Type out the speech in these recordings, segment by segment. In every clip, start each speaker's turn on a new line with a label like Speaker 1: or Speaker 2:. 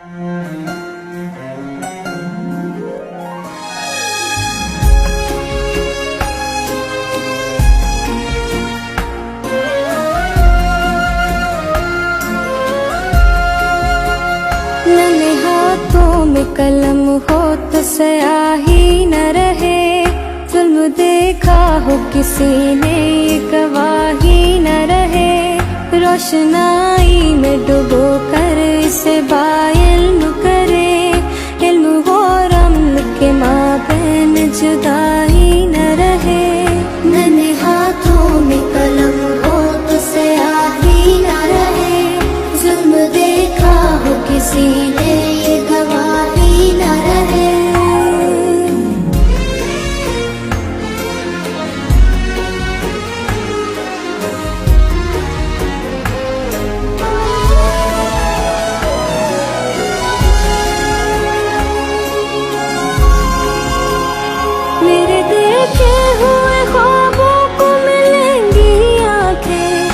Speaker 1: नन्हे हाथों में कलम हो तो स्याही न रहे, जुल्म देखा हो किसी ने ये गवाही न रहे, रोशनाई में डुबो कर इसे बाइल्म करे, इल्म हो रम्ल के माबैन जुदाई न रहे। नन्हे हाथों में कलम हो तो स्याही न रहे, जुल्म देखा हो किसी ने ये गवाही न रहे। मेरे देखे हुए ख्वाबों को मिलेंगी आंखें,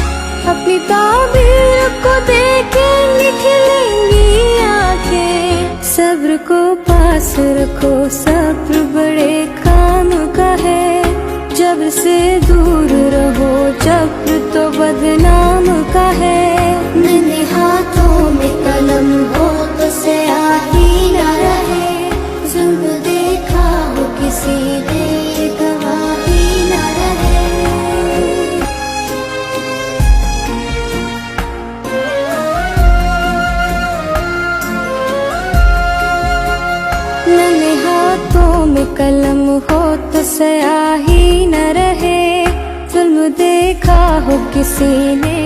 Speaker 1: अपनी ताबीर को देखेंगी खिलेंगी आंखें। सब्र को पास रखो, सब्र बड़े काम का है, जब्र से दूर रहो, जब्र तो बदनाम का है। नन्हे हाथों में कलम हो तो स्याही न रहे, जुल्म देखा हो किसी ने ये गवाही न रहे। नन्हे हाथों में कलम हो तो स्याही न रहे, जुल्म देखा हो किसी ने